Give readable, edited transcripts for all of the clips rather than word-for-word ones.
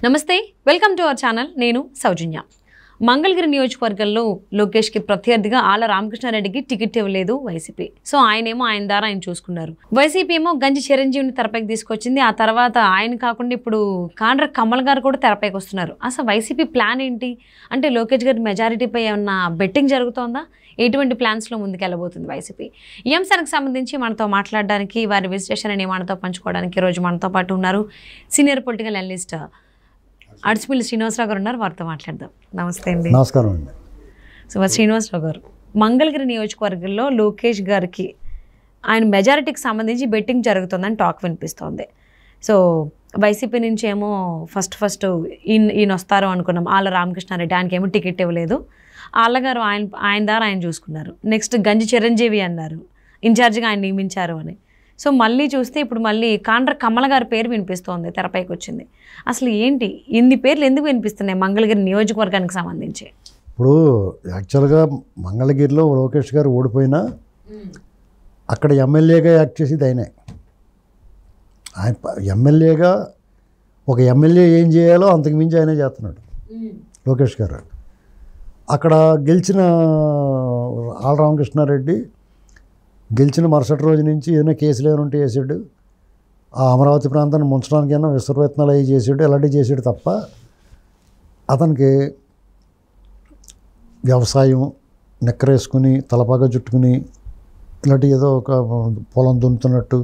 నమస్తే, welcome to our channel. నేను సౌజన్య. మంగళగిరి నియోజకవర్గంలో లోకేష్కి ప్రత్యర్థిగా ఆళ్ల రామకృష్ణారెడ్డికి టికెట్ ఇవ్వలేదు వైసీపీ. సో ఆయనేమో ఆయన ద్వారా ఆయన చూసుకున్నారు. వైసీపీ ఏమో గంజి చిరంజీవిని తెరపైకి తీసుకొచ్చింది. ఆ తర్వాత ఆయన కాకుండా ఇప్పుడు కాండ్ర కమల్ గారు కూడా తెరపైకి వస్తున్నారు. అసలు వైసీపీ ప్లాన్ ఏంటి అంటే లోకేష్ గారి మెజారిటీపై ఏమన్నా బెట్టింగ్ జరుగుతోందా? ఎటువంటి ప్లాన్స్లో ముందుకెళ్ళబోతుంది వైసీపీ? ఈ అంశానికి సంబంధించి మనతో మాట్లాడడానికి, వారి విశ్లేషణ అని మనతో పంచుకోవడానికి ఈరోజు మనతో పాటు ఉన్నారు సీనియర్ పొలిటికల్ అనలిస్ట్ అడిసిమిల్లి శ్రీనివాసరావు గారు ఉన్నారు. వారితో మాట్లాడదాం. నమస్తే అండి. నమస్కారం అండి. సో శ్రీనివాసరావు గారు, మంగళగిరి నియోజకవర్గంలో లోకేష్ గారికి ఆయన మెజారిటీకి సంబంధించి బెట్టింగ్ జరుగుతుందని టాక్ వినిపిస్తోంది. సో వైసీపీ నుంచి ఏమో ఫస్ట్ ఈయన వస్తారు అనుకున్నాం, ఆళ్ల రామకృష్ణారెడ్డి. ఆయనకేమో టికెట్ ఇవ్వలేదు. ఆళ్ళగారు ఆయన ద్వారా ఆయన చూసుకున్నారు. నెక్స్ట్ గంజి చిరంజీవి అన్నారు, ఇన్ఛార్జిగా ఆయన నియమించారు అని. సో మళ్ళీ చూస్తే ఇప్పుడు మళ్ళీ కాండ్ర కమల్ గారి పేరు వినిపిస్తోంది, తెరపైకి వచ్చింది. అసలు ఏంటి ఇన్ని పేర్లు ఎందుకు వినిపిస్తున్నాయి మంగళగిరి నియోజకవర్గానికి సంబంధించి? ఇప్పుడు యాక్చువల్గా మంగళగిరిలో లోకేష్ గారు ఓడిపోయినా అక్కడ ఎమ్మెల్యేగా యాక్ట్ చేసేది ఆయనే. ఆయన ఎమ్మెల్యేగా ఒక ఎమ్మెల్యే ఏం చేయాలో అంతకు మించి ఆయనే చేస్తున్నాడు లోకేష్ గారు. అక్కడ గెలిచిన ఆళ్ల రామకృష్ణారెడ్డి గెలిచిన మరుసటి రోజు నుంచి ఏదైనా కేసులు ఏమైనా ఉంటే చేసాడు, ఆ అమరావతి ప్రాంతాన్ని ముంచడానికైనా విశ్వప్రయత్నాలు అవి చేసాడు, అలాంటివి చేసాడు తప్ప అతనికి వ్యవసాయం నెక్కరేసుకుని తలపాగా చుట్టుకుని ఇలాంటి ఏదో ఒక పొలం దున్నుతున్నట్టు,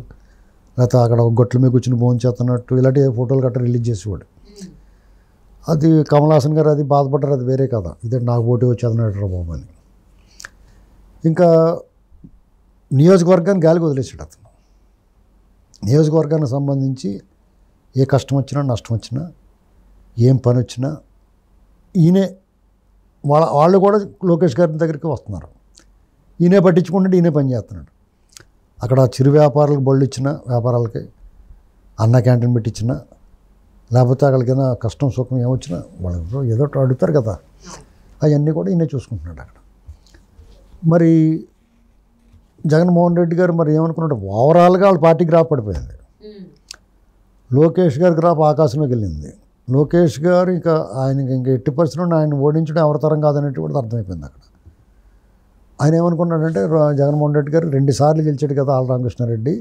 లేకపోతే అక్కడ ఒక గొట్ల మీద కూర్చుని భోజనం చేస్తున్నట్టు ఇలాంటి ఫోటోలు గట్రా రిలీజ్ చేసేవాడు. అది కమల్ హాసన్ గారు అది బాధపడ్డారు, అది వేరే కదా. ఇదే నాకు పోటీ వచ్చి అదనట్రా బాబు అని. ఇంకా నియోజకవర్గాన్ని గాలికి వదిలేసాడు అతను. నియోజకవర్గానికి సంబంధించి ఏ కష్టం వచ్చినా నష్టం వచ్చినా ఏం పని వచ్చినా ఈయనే వాళ్ళు కూడా లోకేష్ గారి దగ్గరికి వస్తున్నారు. ఈయనే పట్టించుకుంటే ఈయనే పని చేస్తున్నాడు. అక్కడ చిరు వ్యాపారాలకు బళ్ళు ఇచ్చిన వ్యాపారాలకి అన్న క్యాంటీన్ పెట్టించిన, లేకపోతే అక్కడికైనా కష్టం సుఖం ఏమొచ్చినా వాళ్ళు ఏదో అడుగుతారు కదా, అవన్నీ కూడా ఈయనే చూసుకుంటున్నాడు అక్కడ. మరి జగన్మోహన్ రెడ్డి గారు మరి ఏమనుకున్నాడు, ఓవరాల్గా వాళ్ళ పార్టీ గ్రాఫ్ పడిపోయింది. లోకేష్ గారి గ్రాఫ్ ఆకాశంలోకి వెళ్ళింది. లోకేష్ గారు ఇంకా ఆయనకి ఇంకా ఎట్టి పరిస్థితుల్లో ఆయన ఓడించడం ఎవరితరం కాదనేది కూడా అర్థమైపోయింది అక్కడ. ఆయన ఏమనుకున్నాడంటే జగన్మోహన్ రెడ్డి గారు 2 సార్లు గెలిచాడు కదా ఆళ్ల రామకృష్ణారెడ్డి,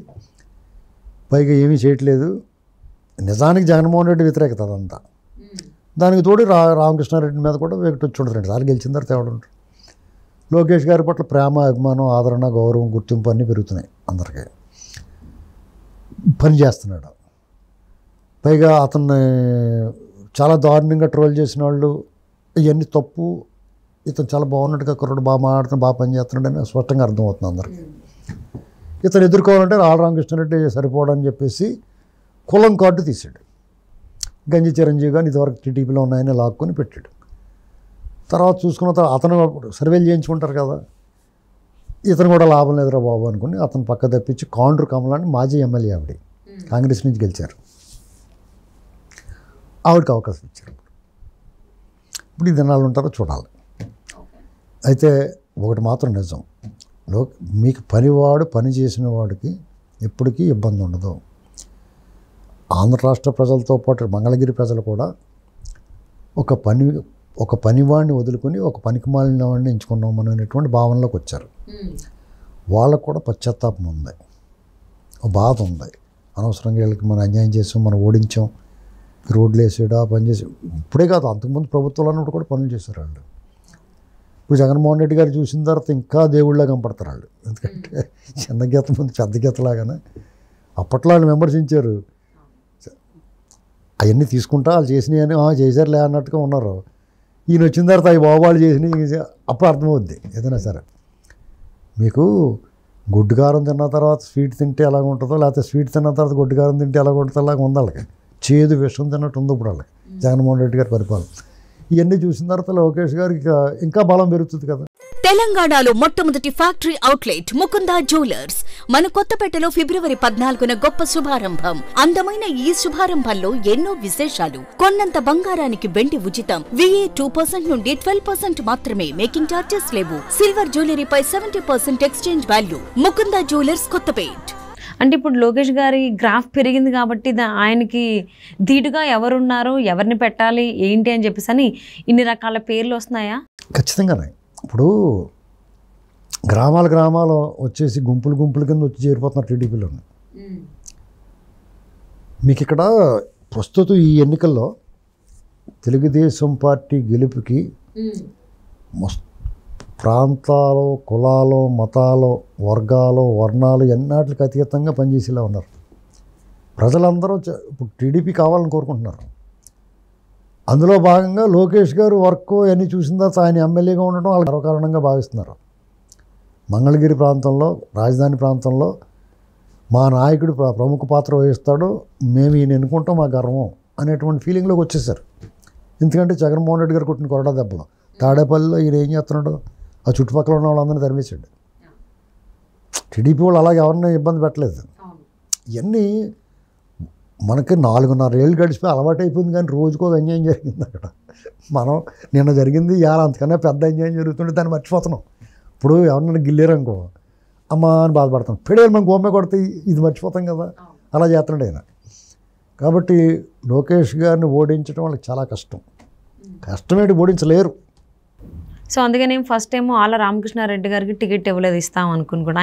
పైగా ఏమీ చేయట్లేదు. నిజానికి జగన్మోహన్ రెడ్డి వ్యతిరేకత అదంతా. దానికి తోడు రామకృష్ణారెడ్డి మీద కూడా వెయిట్ వచ్చి ఉంటుంది. 2 సార్లు గెలిచిన తర్వాత తేడా ఉంటుంది. లోకేష్ గారి పట్ల ప్రేమ, అభిమానం, ఆదరణ, గౌరవం, గుర్తింపు అన్నీ పెరుగుతున్నాయి. అందరికీ పని చేస్తున్నాడు. పైగా అతన్ని చాలా దారుణంగా ట్రోల్ చేసిన వాళ్ళు ఇవన్నీ తప్పు, ఇతను చాలా బాగున్నట్టుగా కుర్రాడు, బాగా మాట్లాడుతున్నాడు, బాగా పని చేస్తున్నాడు అని స్పష్టంగా అర్థమవుతుంది అందరికీ. ఇతను ఎదుర్కోవాలంటే ఆళ్ల రామకృష్ణారెడ్డి సరిపోవడని చెప్పేసి కులం కార్డు తీసాడు. గంజి చిరంజీవి గారిని ఇదివరకు టీడీపీలో ఉన్నాయని లాక్కొని పెట్టాడు. తర్వాత చూసుకున్న తర్వాత అతను సర్వేలు చేయించుకుంటారు కదా, ఇతను కూడా లాభం లేదురా బాబు అనుకుని అతను పక్క తప్పించి కాండ్రు కమలాన్ని మాజీ ఎమ్మెల్యే ఆవిడ కాంగ్రెస్ నుంచి గెలిచారు, ఆవిడకి అవకాశం ఇచ్చారు. ఇప్పుడు ఈ దినాలు ఉంటారో చూడాలి. అయితే ఒకటి మాత్రం నిజం, మీకు పనివాడు పని చేసిన వాడికి ఎప్పటికీ ఇబ్బంది ఉండదు. ఆంధ్ర రాష్ట్ర ప్రజలతో పాటు మంగళగిరి ప్రజలు కూడా ఒక పనివాడిని వదులుకొని ఒక పనికిమాలిన వాడిని ఎంచుకున్నాం అనేటువంటి భావనలోకి వచ్చారు. వాళ్ళకు కూడా పశ్చాత్తాపం ఉంది, బాధ ఉంది. అనవసరంగా వీళ్ళకి మనం అన్యాయం చేసాం, మనం ఓడించాం, రోడ్లు వేసాడు, ఆ పని చేసి ఇప్పుడే కాదు అంతకుముందు ప్రభుత్వాలు అన్నప్పుడు కూడా పనులు చేశారు వాళ్ళు. ఇప్పుడు జగన్మోహన్ రెడ్డి గారు చూసిన తర్వాత ఇంకా దేవుళ్ళగా కనపడతారు వాళ్ళు. ఎందుకంటే చిన్న గీత ముందు పెద్ద గీతలాగానే అప్పట్లో వాళ్ళు విమర్శించారు, అవన్నీ తీసుకుంటా వాళ్ళు చేసినవి అని చేశారులే అన్నట్టుగా ఉన్నారు. ఈయన వచ్చిన తర్వాత అవి బాబాలు చేసినవి అప్పుడు అర్థమవుద్ది. ఏదైనా సరే మీకు గుడ్డు కారం తిన్న తర్వాత స్వీట్ తింటే ఎలాగ ఉంటుందో, లేకపోతే స్వీట్ తిన్న తర్వాత గుడ్డు కారం తింటే ఎలాగ ఉంటుందో అలాగ ఉంది. వాళ్ళకి చేదు విషం తిన్నట్టు ఉంది ఇప్పుడు వాళ్ళకి జగన్మోహన్ రెడ్డి గారి పరిపాలన. ఇవన్నీ చూసిన తర్వాత లోకేష్ గారికి ఇంకా బలం పెరుగుతుంది కదా. తెలంగాణలో మొట్టమొదటి ఫ్యాక్టరీ అవుట్లెట్ ముకుందా జ్యువెలర్స్ మన కొత్తపేటలో ఫిబ్రవరి 14న గొప్ప శుభారంభం. అందమైన ఈ శుభారంభంలో ఎన్నో విశేషాలు. కొన్నంత బంగారానికి వెండి ఉచితం. VA 2% నుండి 12% మాత్రమే. మేకింగ్ చార్జెస్ లేవు. సిల్వర్ జ్యువెలరీపై 70% exchange value. Mukunda jewellers Kothapet. అంటే ఇప్పుడు లోకేష్ గారి గ్రాఫ్ పెరిగింది కాబట్టి ఆయనకి ధీటుగా ఎవరున్నారు, ఎవరిని పెట్టాలి ఏంటి అని చెప్పేసి అని ఇన్ని రకాల పేర్లు వస్తున్నాయా? ఖచ్చితంగానే. ఇప్పుడు గ్రామాలు వచ్చేసి గుంపుల కింద వచ్చి చేరిపోతున్నారు టీడీపీలో. మీకు ఇక్కడ ప్రస్తుతం ఈ ఎన్నికల్లో తెలుగుదేశం పార్టీ గెలుపుకి ప్రాంతాలు, కులాలు, మతాలు, వర్గాలు, వర్ణాలు ఎన్నాటికి అతీతంగా పనిచేసేలా ఉన్నారు ప్రజలందరూ. ఇప్పుడు టీడీపీ కావాలని కోరుకుంటున్నారు. అందులో భాగంగా లోకేష్ గారు వర్క్ అన్నీ చూసిన తర్వాత ఆయన ఎమ్మెల్యేగా ఉండడం వాళ్ళు గర్వకారణంగా భావిస్తున్నారు. మంగళగిరి ప్రాంతంలో, రాజధాని ప్రాంతంలో మా నాయకుడు ప్రముఖ పాత్ర వహిస్తాడు, మేము ఈయన ఎన్నుకుంటాం, మా గర్వం అనేటువంటి ఫీలింగ్లోకి వచ్చేసారు. ఎందుకంటే జగన్మోహన్ రెడ్డి గారు కొట్టిన కొరడా దెబ్బలు తాడేపల్లిలో ఈయన ఏం చేస్తున్నాడు, ఆ చుట్టుపక్కల ఉన్న వాళ్ళందరినీ తరిమేశాడు. టీడీపీ వాళ్ళు అలాగే ఎవరిని ఇబ్బంది పెట్టలేదు. ఇవన్నీ మనకి 4.5 ఏళ్ళు గడిచిపోయి అలవాటు అయిపోయింది. కానీ రోజుకో అన్యాయం జరిగింది అక్కడ. మనం నిన్న జరిగింది ఇవాళ అంతకన్నా పెద్ద అన్యాయం జరుగుతుంటే దాన్ని మర్చిపోతున్నాం. ఇప్పుడు ఎవరినైనా గిల్లేరనుకో అమ్మ అని బాధపడతాం, పెడేలు మనం గోమే కొడితే ఇది మర్చిపోతాం కదా, అలా చేస్తున్నాడు ఆయన. కాబట్టి లోకేష్ గారిని ఓడించడం వాళ్ళకి చాలా కష్టమేంటి, ఓడించలేరు. సో అందుకని ఫస్ట్ ఏమో ఆళ్ళ రామకృష్ణారెడ్డి గారికి టికెట్ ఇవ్వలేదు, ఇస్తాం అనుకుని కూడా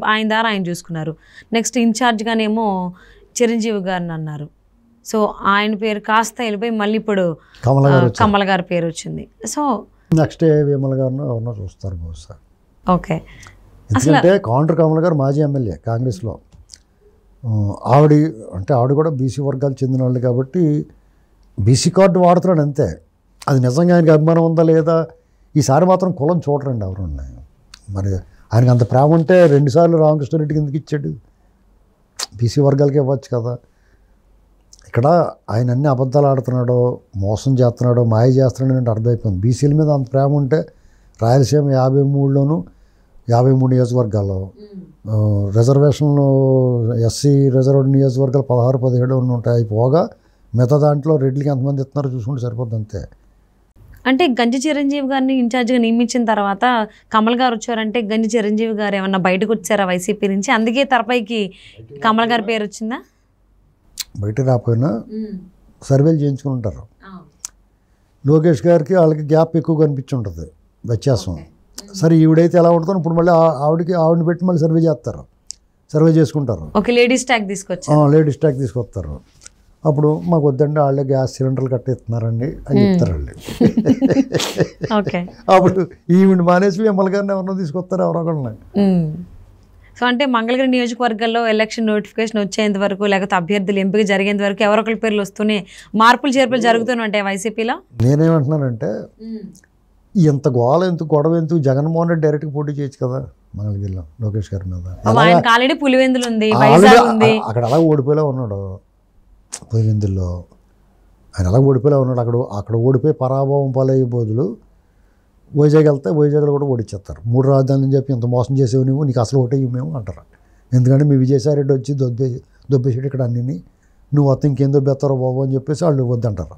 ఆయన ద్వారా ఆయన చూసుకున్నారు. నెక్స్ట్ ఇన్ఛార్జ్గానేమో చిరంజీవి గారిని అన్నారు. సో ఆయన పేరు కాస్త వెళ్ళిపోయి మళ్ళీ ఇప్పుడు కమల గారి పేరు వచ్చింది. సో నెక్స్ట్ విమల్ గారిని ఎవరినో చూస్తారు బహుశా. ఓకే. ఎందుకంటే కౌంటర్ కమల్ గారు మాజీ ఎమ్మెల్యే కాంగ్రెస్లో. ఆవిడ కూడా బీసీ వర్గాలు చెందిన వాళ్ళు కాబట్టి బీసీ కార్డు వాడుతున్నాడు అంతే. అది నిజంగా ఆయనకి అభిమానం ఉందా లేదా, ఈసారి మాత్రం కులం చూడరండి ఎవరు ఉన్నాయి. మరి ఆయనకి అంత ప్రేమ ఉంటే 2 సార్లు రామకృష్ణారెడ్డికి ఎందుకు ఇచ్చాడు, బీసీ వర్గాలకి ఇవ్వచ్చు కదా. ఇక్కడ ఆయన అన్ని అబద్ధాలు ఆడుతున్నాడో, మోసం చేస్తున్నాడో, మాయ చేస్తున్నాడో అంటే అర్థమైపోయింది. బీసీల మీద అంత ప్రేమ ఉంటే రాయలసీమ 53లోను 53 నియోజకవర్గాల్లో, రిజర్వేషన్లు ఎస్సీ రిజర్వ్డ్ నియోజకవర్గాలు 16-17 ఉంటాయి. పోగా మిగతా దాంట్లో రెడ్లకి ఎంతమంది ఇస్తున్నారో చూసుకుంటే సరిపోద్ది అంతే. అంటే గంజి చిరంజీవి గారిని ఇన్ఛార్జ్గా నియమించిన తర్వాత కమల్ గారు వచ్చారంటే గంజి చిరంజీవి గారు ఏమన్నా బయటకు వచ్చారా వైసీపీ నుంచి? అందుకే తెరపైకి కమల్ గారి పేరు వచ్చిందా? బయట రాకపోయినా సర్వేలు చేయించుకుని ఉంటారు. లోకేష్ గారికి వాళ్ళకి గ్యాప్ ఎక్కువ కనిపించి ఉంటుంది, వ్యత్యాసం. సరే ఈవిడైతే ఎలా ఉంటుందో ఇప్పుడు మళ్ళీ ఆవిడని పెట్టి మళ్ళీ సర్వే చేసుకుంటారు. లేడీస్ ట్యాగ్ తీసుకొస్తారు. అప్పుడు మాకు వద్దండి వాళ్ళే గ్యాస్ సిలిండర్లు కట్టేస్తున్నారండి అని చెప్తారు వాళ్ళు. అప్పుడు ఈవిడ మానేసి ఎమ్మెల్యే గారిని ఎవరినో తీసుకొస్తారు ఎవరొకళ్ళని. సో అంటే మంగళగిరి నియోజకవర్గంలో ఎలక్షన్ నోటిఫికేషన్ వచ్చేంత వరకు లేకపోతే అభ్యర్థులు ఎంపిక జరిగేంత వరకు ఎవరొకరి పేర్లు వస్తూనే మార్పులు చేర్పులు జరుగుతూనే ఉంటాయి వైసీపీలో. నేనేమంటున్నానంటే ఎంత గొడవ ఎందుకు, జగన్మోహన్ రెడ్డి డైరెక్ట్గా పోటీ చేయొచ్చు కదా మంగళగిరిలో లోకేష్ గారి మీద. ఆల్రెడీ పులివెందులు ఉంది, అక్కడ అలా ఓడిపోయేలా ఉన్నాడు. పులివెందుల్లో ఆయన అలా ఓడిపోయేలా ఉన్నాడు. అక్కడ ఓడిపోయి పరాభవం పాలయ్యే బదులు వైజాగ్ వెళ్తే వైజాగ్లో కూడా ఓడిచ్చేస్తారు. 3 రాజధానులు చెప్పి ఇంత మోసం చేసేవి నువ్వు, నీకు అసలు ఓటేవి మేము అంటారు. ఎందుకంటే మీ విజయసాయిరెడ్డి వచ్చి దొబ్బేసాడు ఇక్కడ అన్నీ, నువ్వు వస్తే ఇంకేం దొబ్బేస్తారో బాబు అని చెప్పేసి వాళ్ళు వద్దంటారు.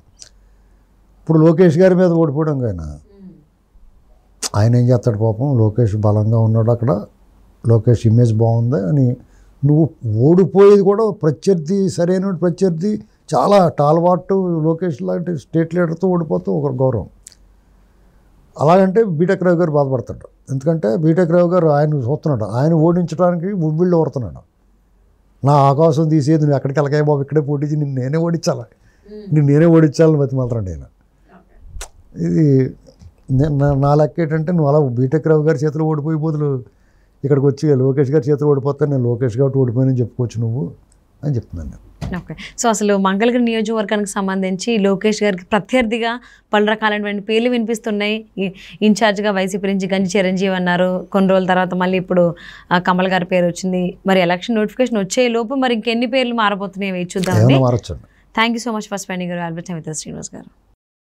ఇప్పుడు లోకేష్ గారి మీద ఓడిపోవడం ఆయన ఏం చేస్తాడు పాపం, లోకేష్ బలంగా ఉన్నాడు అక్కడ, లోకేష్ ఇమేజ్ బాగుంది అని. నువ్వు ఓడిపోయేది కూడా సరైన ప్రత్యర్థి చాలా టాల్వాటు లోకేష్ లాంటి స్టేట్ లీడర్తో ఓడిపోతూ ఒక గౌరవం. అలాగంటే బీటెక్ రావు గారు బాధపడతాడు. ఎందుకంటే బీటెక్ రావు గారు ఆయన చూస్తున్నాడు, ఆయన ఓడించడానికి ఉవ్విళ్ళు ఓడుతున్నాడు. నా ఆకాశం తీసేది నువ్వు ఎక్కడికి వెళ్ళకాయ బాబు, ఇక్కడే పోటీ నేనే ఓడించాలని బతిమాలుతాడు ఆయన. ఇది నా లెక్క ఏంటంటే నువ్వు అలా బీటెక్ రావు గారి చేతిలో ఓడిపోయే బదులు ఇక్కడికి వచ్చి లోకేష్ గారి చేతిలో ఓడిపోతాను, నేను లోకేష్ కాబట్టి ఓడిపోయానని చెప్పుకోవచ్చు నువ్వు అని చెప్తున్నాను. ఓకే. సో అసలు మంగళగిరి నియోజకవర్గానికి సంబంధించి లోకేష్ గారికి ప్రత్యర్థిగా పలు రకాలైనటువంటి పేర్లు వినిపిస్తున్నాయి. ఇన్ఛార్జ్గా వైసీపీ నుంచి గంజి చిరంజీవి అన్నారు, కొన్ని రోజుల తర్వాత మళ్ళీ ఇప్పుడు కమల్ గారి పేరు వచ్చింది. మరి ఎలక్షన్ నోటిఫికేషన్ వచ్చే లోపు మరి ఇంకెన్ని పేర్లు మారబోతున్నాయి చూద్దాం. మారచ్చు. Thank you so much for spending your valuable time with us, Srinivas గారు.